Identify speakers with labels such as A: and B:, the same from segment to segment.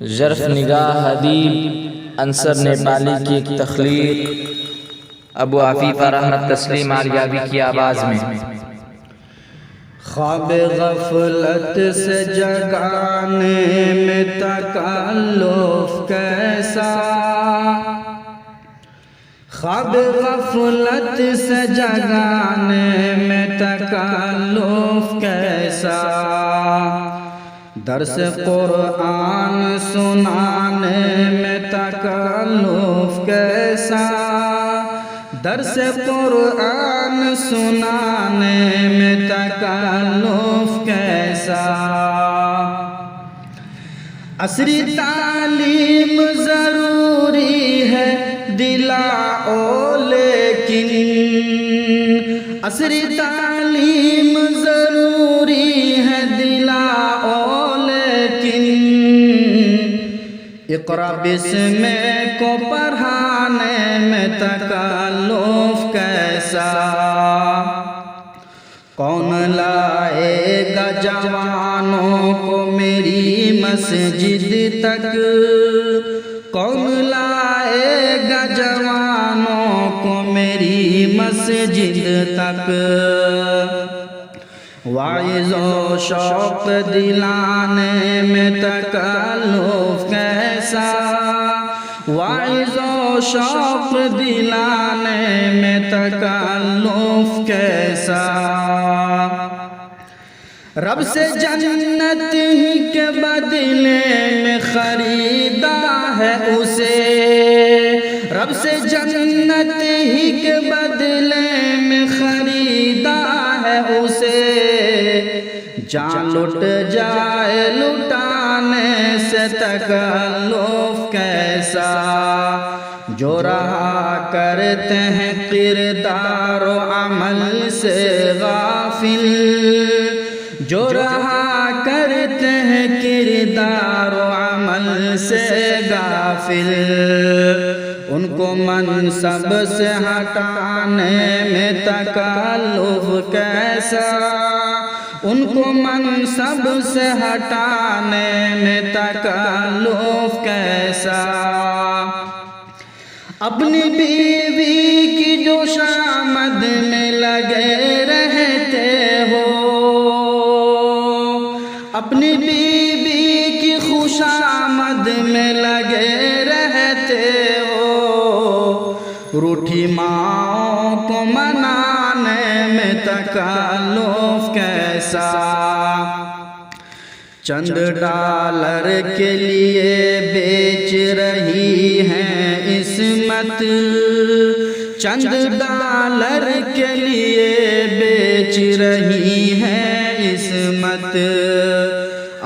A: ژرف نگاہ حدیب انصر نیپالی کی ایک تخلیق ابو عفیفہ رحمت تسلیم آریابی کی آواز میں۔
B: خواب غفلت سے جگانے میں تکلف کیسا، خواب غفلت سے جگانے میں تکلف کیسا، درس قرآن سنانے میں تکلف کیسا، درس قرآن سنانے میں تکلف کیسا، عصری تعلیم ضروری ہے دلاؤ لیکن، عصری تعلیم ضروری ہے دلاؤ لیکن، اقرا بسم کو پڑھانے میں تکلف کیسا، کون لائے گا جوانوں کو میری مسجد تک، کون لائے گا جوانوں کو میری مسجد تک، واعظ و شوق دلانے میں تکلف کیسا، واعظ و شوق دلانے میں تکلف کیسا، رب سے جنت ہی کے بدلے میں خریدا ہے اسے، رب سے جنت ہی کے بدلے میں خریدا ہے اسے، جان لٹ جائے لٹانے سے تکلف کیسا، جو رہا کرتے ہیں کردار و عمل سے غافل، جو رہا کرتے ہیں کردار و عمل سے غافل، ان کو منصب سے ہٹانے میں تکلف کیسا، ان کو منصب سے ہٹانے میں تکلف کیسا، اپنی بیوی کی جو شامد میں لگے رہتے ہو، اپنی بیوی کی خوشامد میں لگے رہتے ہو، روٹھی ماں کو منانے میں تکلف کیسا، چند ڈالر کے لیے بیچ رہی ہیں عصمت، چند ڈالر کے لیے بیچ رہی ہیں عصمت،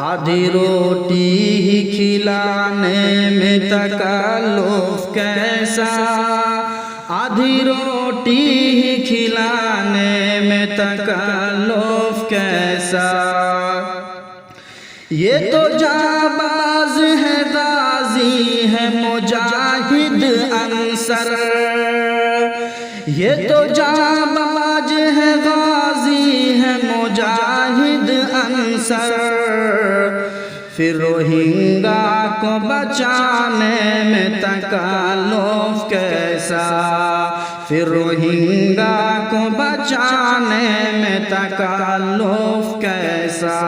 B: آدھی روٹی ہی کھلانے میں تکلف کیسا، آدھی روٹی ہی کھلانے میں تکلف کیسا، یہ تو جانباز ہے غازی ہے مجاہد انصر، یہ تو جانباز ہے غازی ہے مجاہد انصر، پھر روہنگا کو بچانے میں تکلف کیسا، پھر روہنگا کو بچانے میں تکلف کیسا۔